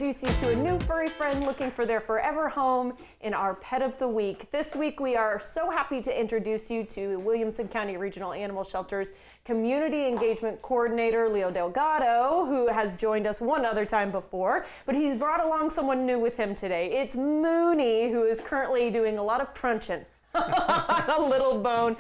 introduce you to a new furry friend looking for their forever home in our Pet of the Week. This week we are so happy to introduce you to Williamson County Regional Animal Shelter's Community Engagement Coordinator, Leo Delgado, who has joined us one other time before, but he's brought along someone new with him today. It's Moonie, who is currently doing a lot of crunching. A little bone.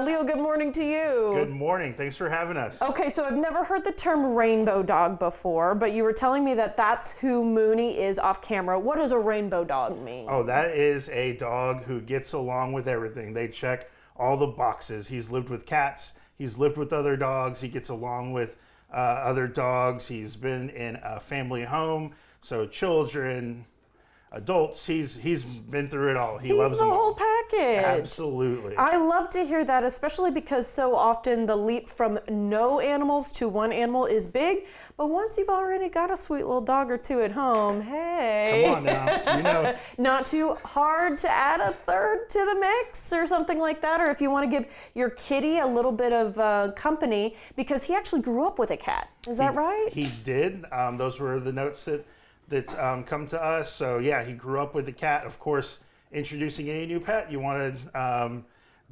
Leo, good morning to you. Good morning. Thanks for having us. Okay, so I've never heard the term rainbow dog before, but you were telling me that that's who Moonie is off camera. What does a rainbow dog mean? Oh, that is a dog who gets along with everything. They check all the boxes. He's lived with cats. He's lived with other dogs. He gets along with other dogs. He's been in a family home, so children, adults, he's been through it all. He loves them all. He's the whole package. Absolutely. I love to hear that, especially because so often the leap from no animals to one animal is big. But once you've already got a sweet little dog or two at home, hey. Come on now, you know. Not too hard to add a third to the mix or something like that. Or if you want to give your kitty a little bit of company, because he actually grew up with a cat. Is that right? He did. Those were the notes that come to us. So yeah, he grew up with the cat. Of course, introducing any new pet, you want to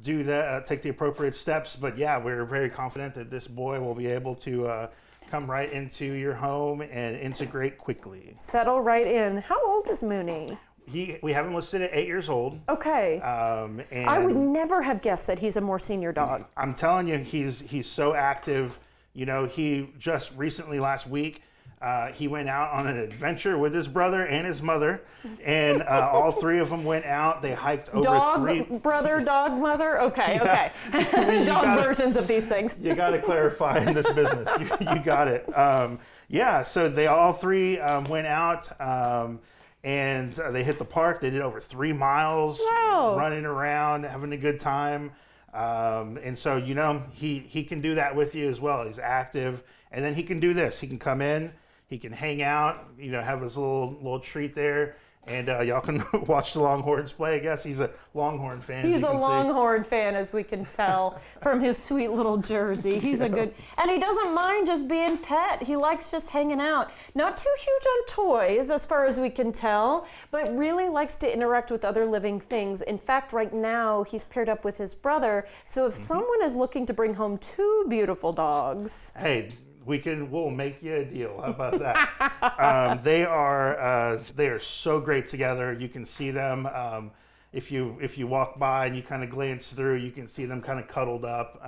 do that, take the appropriate steps. But yeah, we're very confident that this boy will be able to come right into your home and integrate quickly. Settle right in. How old is Moonie? We have him listed at 8 years old. Okay. And I would never have guessed that he's a more senior dog. I'm telling you, he's so active. You know, he just recently last week, he went out on an adventure with his brother and his mother, and all three of them went out. They hiked over dog brother, dog mother? Okay, yeah. Okay. Dog versions of these things. You got to clarify in this business. You got it. Yeah, so they all three went out, and they hit the park. They did over 3 miles, running around, having a good time. And so, you know, he can do that with you as well. He's active, and then he can do this. He can come in, he can hang out, you know, have his little treat there, and y'all can watch the Longhorns play. I guess he's a Longhorn fan. He's a Longhorn fan, as we can tell from his sweet little jersey. He's a good, and he doesn't mind just being pet. He likes just hanging out. Not too huge on toys, as far as we can tell, but really likes to interact with other living things. In fact, right now, he's paired up with his brother. So if someone is looking to bring home 2 beautiful dogs. Hey, we'll make you a deal. How about that? They are so great together. You can see them if you walk by and you kind of glance through, you can see them kind of cuddled up.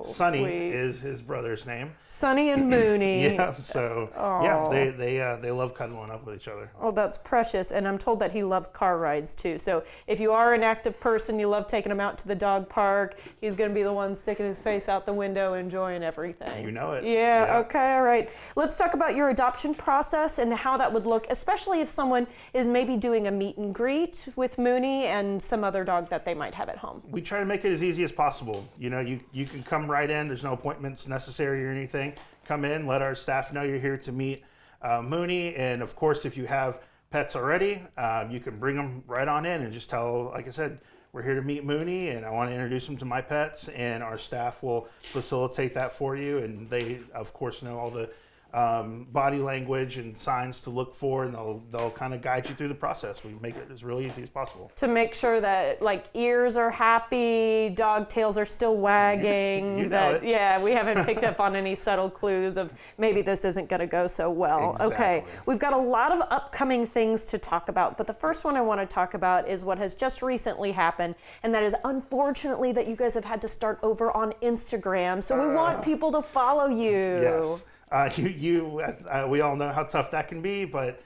Sunny is his brother's name. Sunny and Moonie. Yeah. So yeah, they love cuddling up with each other. Oh, that's precious. And I'm told that he loves car rides too. So if you are an active person, you love taking him out to the dog park, he's going to be the one sticking his face out the window, enjoying everything. You know it. Yeah. Okay. All right. Let's talk about your adoption process and how that would look, especially if someone is maybe doing a meet and greet with Moonie and some other dog that they might have at home. We try to make it as easy as possible. You know, you can come right in. There's no appointments necessary or anything. Come in, let our staff know you're here to meet Moonie. And of course, if you have pets already, you can bring them right on in and just tell, like I said, we're here to meet Moonie and I want to introduce him to my pets, and our staff will facilitate that for you. And they, of course, know all the body language and signs to look for, and they'll kind of guide you through the process. We make it as really easy as possible. To make sure that like ears are happy, dog tails are still wagging. You know it. Yeah, we haven't picked up on any subtle clues of maybe this isn't going to go so well. Exactly. Okay, we've got a lot of upcoming things to talk about, but the first one I want to talk about is what has just recently happened, and that is unfortunately that you guys have had to start over on Instagram. So we want people to follow you. Yes. We all know how tough that can be, but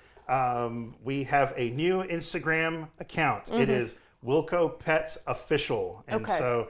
we have a new Instagram account. It is Wilco Pets Official. And so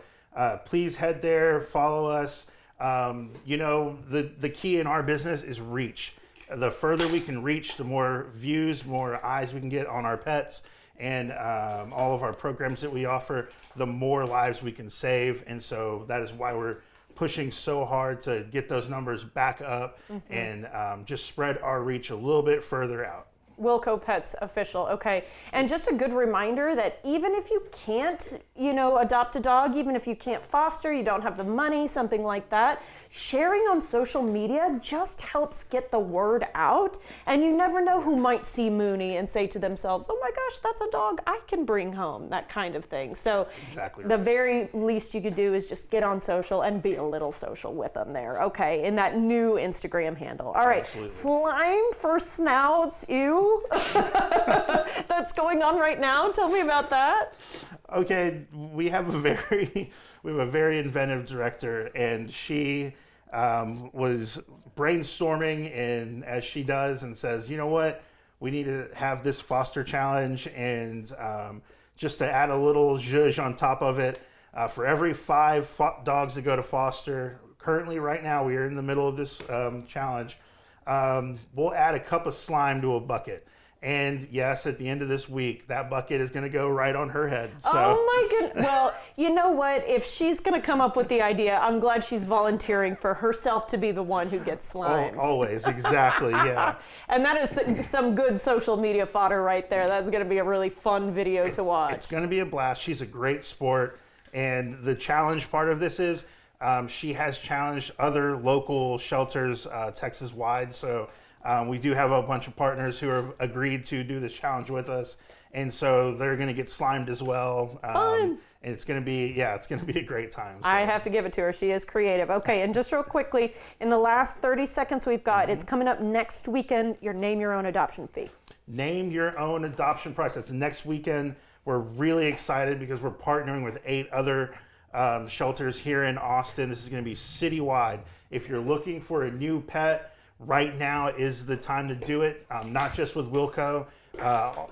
please head there, follow us. You know, the key in our business is reach. The further we can reach, the more views, more eyes we can get on our pets, and all of our programs that we offer, the more lives we can save. And so that is why we're pushing so hard to get those numbers back up and just spread our reach a little bit further out. Wilco Pets Official. Okay. And just a good reminder that even if you can't, adopt a dog, even if you can't foster, you don't have the money, something like that, sharing on social media just helps get the word out. And you never know who might see Moonie and say to themselves, oh my gosh, that's a dog I can bring home, that kind of thing. So exactly the right. very least you could do is just get on social and be a little social with them there. Okay. In that new Instagram handle. All right. Absolutely. Slime for snouts. Ew. That's going on right now. Tell me about that. Okay, we have a very inventive director, and she was brainstorming, and as she does, and says, you know what, we need to have this foster challenge, and just to add a little zhuzh on top of it, for every 5 dogs that go to foster, currently right now we are in the middle of this challenge, we'll add a cup of slime to a bucket. And yes, at the end of this week, that bucket is going to go right on her head. So. Oh my goodness. Well, you know what? If she's going to come up with the idea, I'm glad she's volunteering for herself to be the one who gets slimed. Always, exactly, yeah. And that is some good social media fodder right there. That's going to be a really fun video to watch. It's going to be a blast. She's a great sport. And the challenge part of this is she has challenged other local shelters Texas-wide. So we do have a bunch of partners who have agreed to do this challenge with us, and so they're going to get slimed as well. Fun. And it's going to be a great time. So. I have to give it to her. She is creative. Okay, and just real quickly, in the last 30 seconds we've got, it's coming up next weekend, your Name Your Own Adoption Fee. Name Your Own Adoption Price. That's next weekend. We're really excited because we're partnering with 8 other shelters here in Austin. This is going to be citywide. If you're looking for a new pet, right now is the time to do it, not just with Wilco.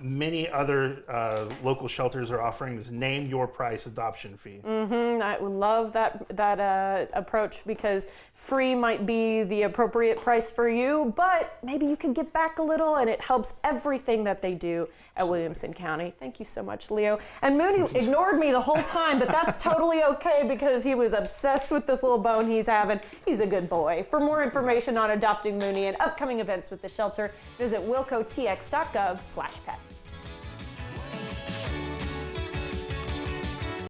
Many other local shelters are offering this Name Your Price adoption fee. I would love that approach, because free might be the appropriate price for you, but maybe you can give back a little, and it helps everything that they do at Williamson County. Thank you so much, Leo. And Moonie ignored me the whole time, but that's totally okay, because he was obsessed with this little bone he's having. He's a good boy. For more information on adopting Moonie and upcoming events with the shelter, visit wilcotx.gov/pets.